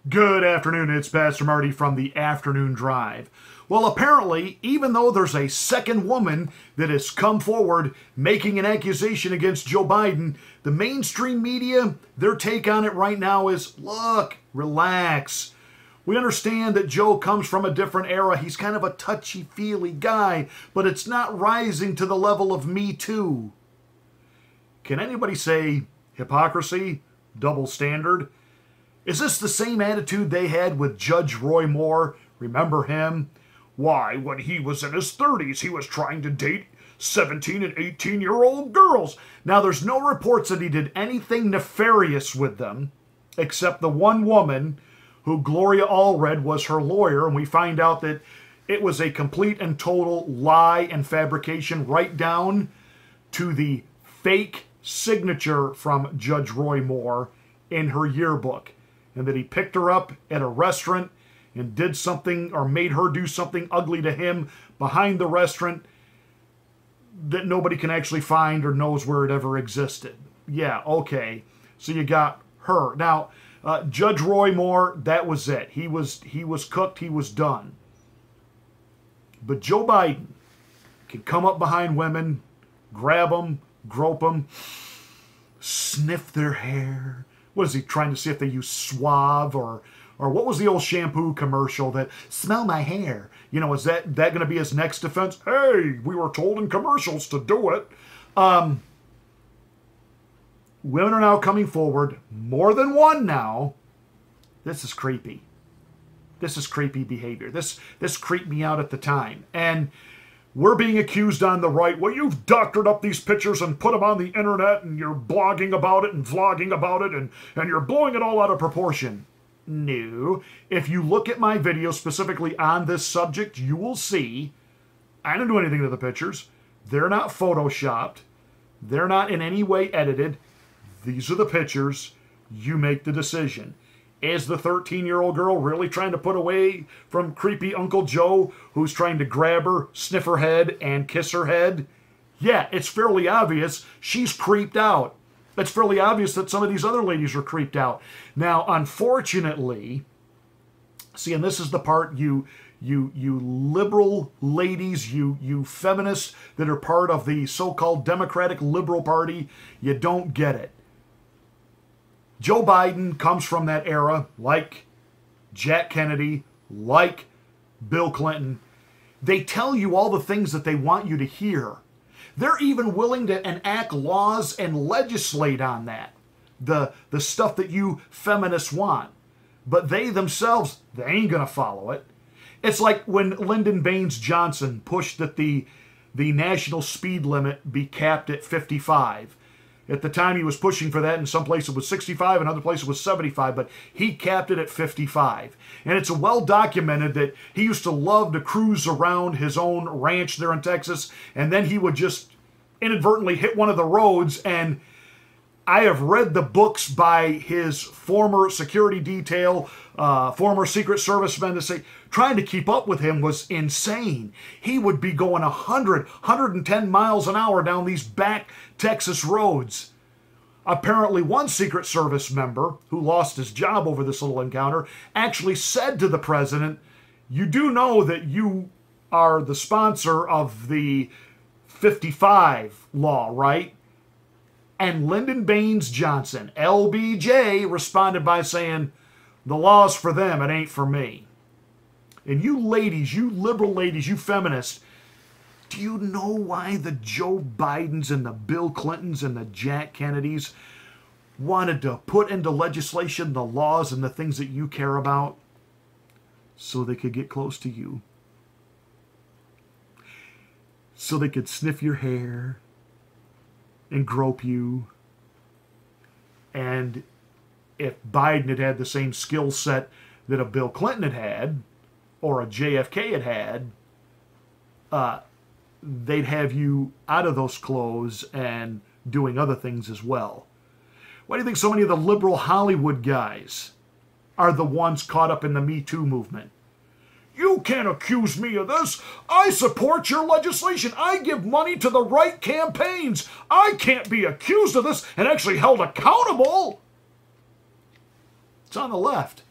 Good afternoon, it's Pastor Marty from the Afternoon Drive. Well, apparently, even though there's a second woman that has come forward making an accusation against Joe Biden, the mainstream media, their take on it right now is, look, relax. We understand that Joe comes from a different era. He's kind of a touchy-feely guy, but it's not rising to the level of Me Too. Can anybody say hypocrisy, double standard? Is this the same attitude they had with Judge Roy Moore? Remember him? Why, when he was in his 30s, he was trying to date 17 and 18-year-old girls. Now, there's no reports that he did anything nefarious with them, except the one woman who Gloria Allred was her lawyer, and we find out that it was a complete and total lie and fabrication, right down to the fake signature from Judge Roy Moore in her yearbook, and that he picked her up at a restaurant and did something or made her do something ugly to him behind the restaurant that nobody can actually find or knows where it ever existed. Yeah, okay. So you got her. Now, Judge Roy Moore, that was it. He was cooked. He was done. But Joe Biden can come up behind women, grab them, grope them, sniff their hair. What is he trying to see if they use Suave or what was the old shampoo commercial that, smell my hair? You know, is that going to be his next defense? Hey, we were told in commercials to do it. Women are now coming forward, more than one now. This is creepy. This is creepy behavior. This creeped me out at the time. And we're being accused on the right, well, you've doctored up these pictures and put them on the internet and you're blogging about it and vlogging about it and you're blowing it all out of proportion. No. If you look at my video specifically on this subject, you will see I didn't do anything to the pictures. They're not photoshopped. They're not in any way edited. These are the pictures. You make the decision. Is the 13-year-old girl really trying to put away from creepy Uncle Joe who's trying to grab her, sniff her head, and kiss her head? Yeah, it's fairly obvious she's creeped out. It's fairly obvious that some of these other ladies are creeped out. Now, unfortunately, see, and this is the part you liberal ladies, you feminists that are part of the so-called Democratic Liberal Party, you don't get it. Joe Biden comes from that era, like Jack Kennedy, like Bill Clinton. They tell you all the things that they want you to hear. They're even willing to enact laws and legislate on that, the stuff that you feminists want. But they themselves, they ain't going to follow it. It's like when Lyndon Baines Johnson pushed that the national speed limit be capped at 55. At the time, he was pushing for that. In some places it was 65, in other places it was 75, but he capped it at 55. And it's well documented that he used to love to cruise around his own ranch there in Texas, and then he would just inadvertently hit one of the roads. And I have read the books by his former security detail, former Secret Service men, to say trying to keep up with him was insane. He would be going 100, 110 miles an hour down these back Texas roads. Apparently, one Secret Service member who lost his job over this little encounter actually said to the president, you do know that you are the sponsor of the 55 law, right? And Lyndon Baines Johnson, LBJ, responded by saying, the law's for them, it ain't for me. And you ladies, you liberal ladies, you feminists, do you know why the Joe Bidens and the Bill Clintons and the Jack Kennedys wanted to put into legislation the laws and the things that you care about? So they could get close to you. So they could sniff your hair and grope you. And if Biden had the same skill set that a Bill Clinton had had, or a JFK had had, they'd have you out of those clothes and doing other things as well. Why do you think so many of the liberal Hollywood guys are the ones caught up in the Me Too movement? You can't accuse me of this. I support your legislation. I give money to the right campaigns. I can't be accused of this and actually held accountable. It's on the left.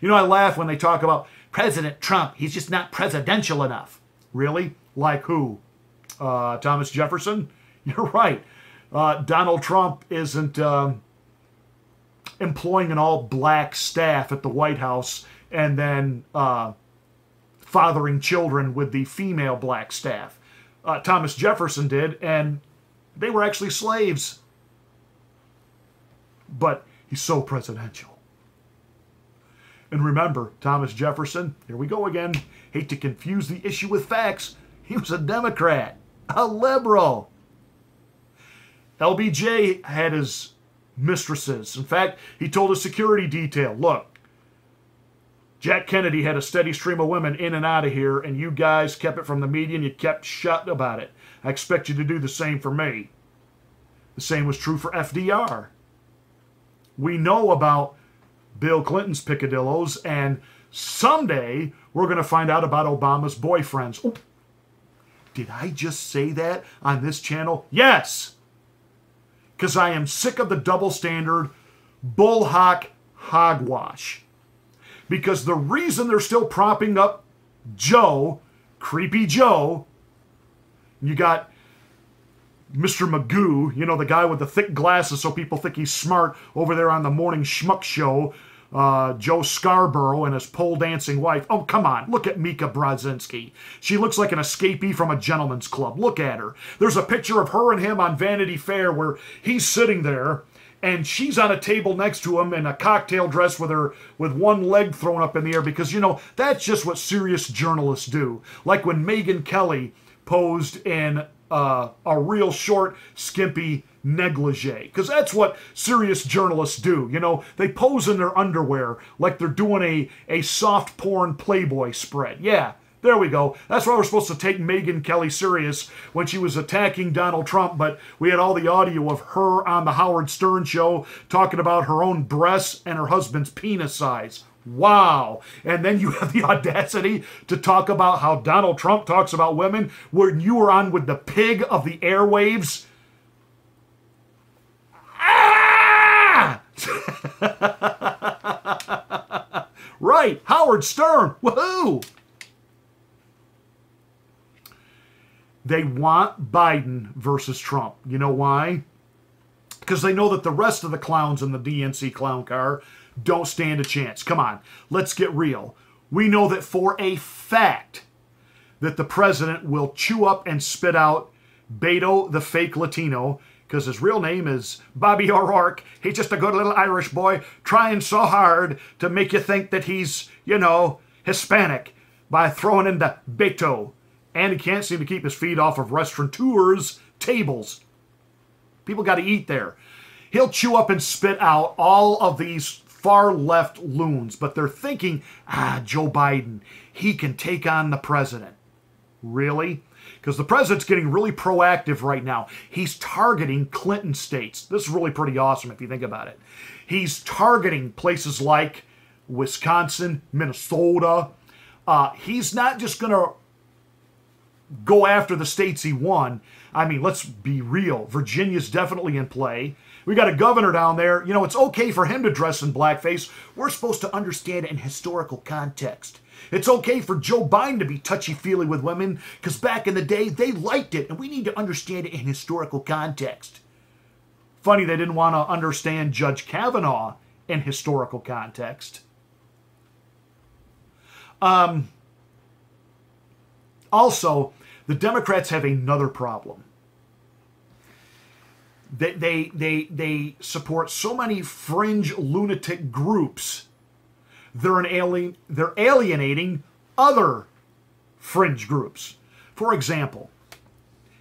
You know, I laugh when they talk about President Trump. He's just not presidential enough. Really? Like who? Thomas Jefferson? You're right. Donald Trump isn't employing an all-black staff at the White House and then fathering children with the female black staff. Thomas Jefferson did, and they were actually slaves. But he's so presidential. And remember, Thomas Jefferson, here we go again, hate to confuse the issue with facts, he was a Democrat, a liberal. LBJ had his mistresses. In fact, he told his security detail, look, Jack Kennedy had a steady stream of women in and out of here, and you guys kept it from the media and you kept shut about it. I expect you to do the same for me. The same was true for FDR. We know about Bill Clinton's picadillos, and someday we're going to find out about Obama's boyfriends. Oh, did I just say that on this channel? Yes! Because I am sick of the double standard, bullhawk hogwash. Because the reason they're still propping up Joe, Creepy Joe, you got Mr. Magoo, you know, the guy with the thick glasses so people think he's smart over there on the morning schmuck show, Joe Scarborough and his pole dancing wife. Oh, come on. Look at Mika Brzezinski. She looks like an escapee from a gentleman's club. Look at her. There's a picture of her and him on Vanity Fair where he's sitting there and she's on a table next to him in a cocktail dress with one leg thrown up in the air because, you know, that's just what serious journalists do. Like when Megyn Kelly posed in a real short, skimpy negligee. Because that's what serious journalists do. You know, they pose in their underwear like they're doing a soft porn Playboy spread. Yeah, there we go. That's why we're supposed to take Megyn Kelly serious when she was attacking Donald Trump, but we had all the audio of her on the Howard Stern show talking about her own breasts and her husband's penis size. Wow. And then you have the audacity to talk about how Donald Trump talks about women when you were on with the pig of the airwaves. Ah! Right. Howard Stern. Woohoo! They want Biden versus Trump. You know why? Because they know that the rest of the clowns in the DNC clown car don't stand a chance. Come on, let's get real. We know that for a fact that the president will chew up and spit out Beto, the fake Latino, because his real name is Bobby O'Rourke. He's just a good little Irish boy trying so hard to make you think that he's, you know, Hispanic by throwing in the Beto. And he can't seem to keep his feet off of restaurateurs' tables. People got to eat there. He'll chew up and spit out all of these far-left loons, but they're thinking, Joe Biden, he can take on the president. Really? Because the president's getting really proactive right now. He's targeting Clinton states. This is really pretty awesome if you think about it. He's targeting places like Wisconsin, Minnesota. He's not just going to go after the states he won. I mean, let's be real. Virginia's definitely in play. We got a governor down there. You know, it's okay for him to dress in blackface. We're supposed to understand it in historical context. It's okay for Joe Biden to be touchy-feely with women because back in the day, they liked it, and we need to understand it in historical context. Funny they didn't want to understand Judge Kavanaugh in historical context. Also, the Democrats have another problem. They support so many fringe lunatic groups, they're alienating other fringe groups. For example,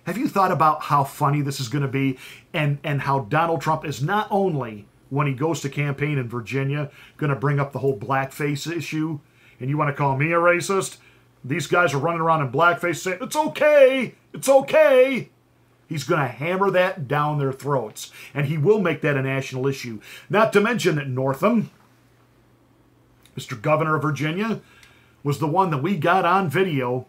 have you thought about how funny this is going to be and how Donald Trump is not only, when he goes to campaign in Virginia, going to bring up the whole blackface issue, and you want to call me a racist? These guys are running around in blackface saying, it's okay, it's okay. He's going to hammer that down their throats, and he will make that a national issue. Not to mention that Northam, Mr. Governor of Virginia, was the one that we got on video.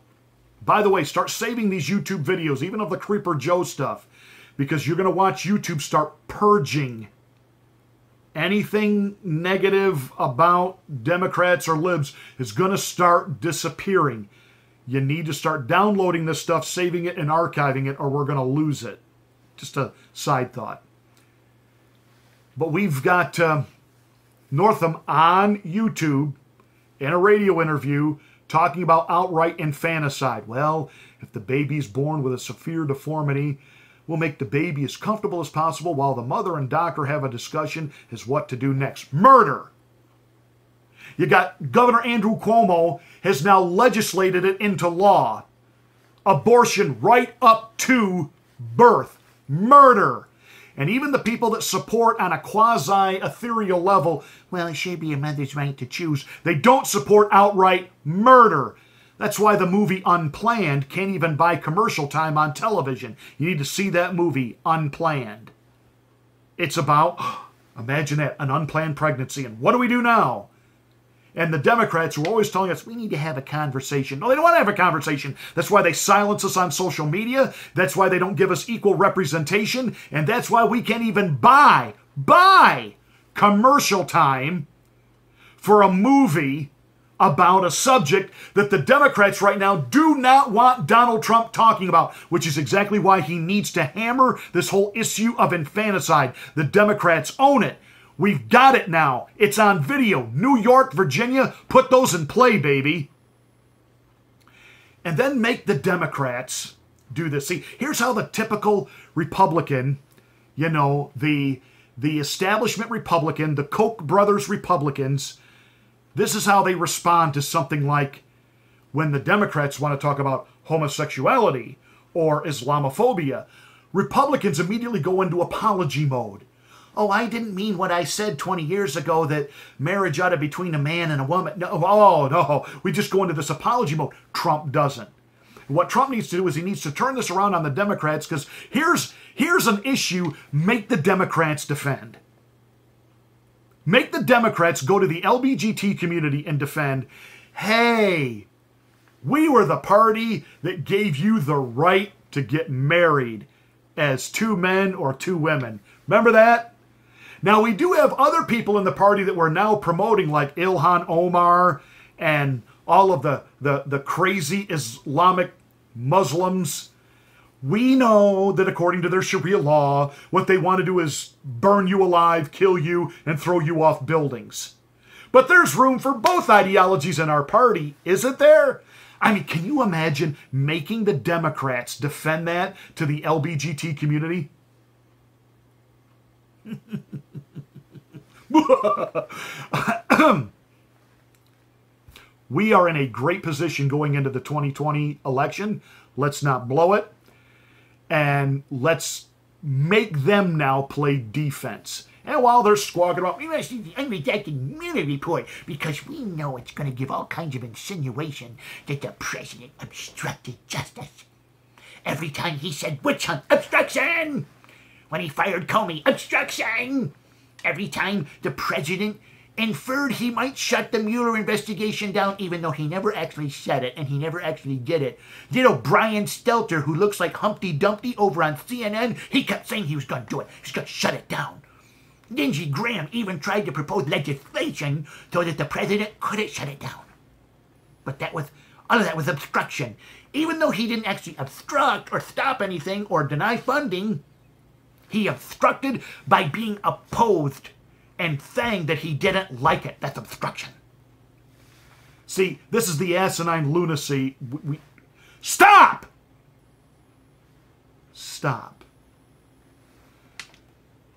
By the way, start saving these YouTube videos, even of the Creeper Joe stuff, because you're going to watch YouTube start purging anything negative about Democrats or libs is going to start disappearing. You need to start downloading this stuff, saving it, and archiving it, or we're going to lose it. Just a side thought. But we've got Northam on YouTube in a radio interview talking about outright infanticide. Well, if the baby's born with a severe deformity, we'll make the baby as comfortable as possible while the mother and doctor have a discussion as what to do next. Murder! You got Governor Andrew Cuomo has now legislated it into law. Abortion right up to birth. Murder! And even the people that support on a quasi-ethereal level, well, it should be a mother's right to choose, they don't support outright murder. That's why the movie Unplanned can't even buy commercial time on television. You need to see that movie, Unplanned. It's about, imagine that, an unplanned pregnancy. And what do we do now? And the Democrats who are always telling us, we need to have a conversation. No, they don't want to have a conversation. That's why they silence us on social media. That's why they don't give us equal representation. And that's why we can't even buy commercial time for a movie about a subject that the Democrats right now do not want Donald Trump talking about, which is exactly why he needs to hammer this whole issue of infanticide. The Democrats own it. We've got it now. It's on video. New York, Virginia, put those in play, baby. And then make the Democrats do this. See, here's how the typical Republican, you know, the establishment Republican, the Koch brothers Republicans, this is how they respond to something like when the Democrats want to talk about homosexuality or Islamophobia. Republicans immediately go into apology mode. Oh, I didn't mean what I said 20 years ago, that marriage ought to be between a man and a woman. No, oh, no. We just go into this apology mode. Trump doesn't. What Trump needs to do is he needs to turn this around on the Democrats, because here's an issue make the Democrats defend. Make the Democrats go to the LGBT community and defend, hey, we were the party that gave you the right to get married as two men or two women. Remember that? Now, we do have other people in the party that we're now promoting, like Ilhan Omar and all of the crazy Islamic Muslims. We know that according to their Sharia law, what they want to do is burn you alive, kill you, and throw you off buildings. But there's room for both ideologies in our party, isn't there? I mean, can you imagine making the Democrats defend that to the LGBT community? We are in a great position going into the 2020 election. Let's not blow it. And let's make them now play defense. And while they're squawking about, we must see the unredacted immunity report because we know it's going to give all kinds of insinuation that the president obstructed justice. Every time he said witch hunt, obstruction! When he fired Comey, obstruction! Every time the president inferred he might shut the Mueller investigation down, even though he never actually said it and he never actually did it. You know, Brian Stelter, who looks like Humpty Dumpty over on CNN, he kept saying he was going to do it. He's going to shut it down. Lindsey Graham even tried to propose legislation so that the president couldn't shut it down. But all of that was obstruction. Even though he didn't actually obstruct or stop anything or deny funding, he obstructed by being opposed and saying that he didn't like it. That's obstruction. See, this is the asinine lunacy. Stop! Stop.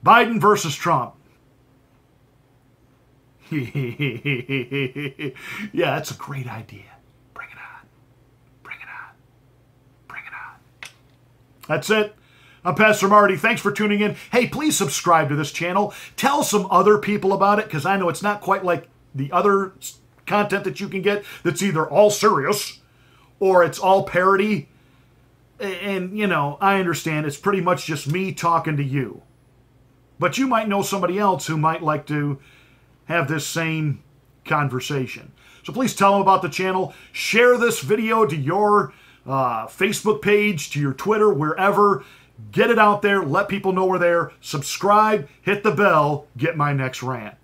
Biden versus Trump. Yeah, that's a great idea. Bring it on. Bring it on. Bring it on. That's it. I'm Pastor Marty. Thanks for tuning in. Hey, please subscribe to this channel. Tell some other people about it, because I know it's not quite like the other content that you can get that's either all serious or it's all parody. And, you know, I understand it's pretty much just me talking to you. But you might know somebody else who might like to have this same conversation. So please tell them about the channel. Share this video to your Facebook page, to your Twitter, wherever. Get it out there. Let people know we're there. Subscribe. Hit the bell. Get my next rant.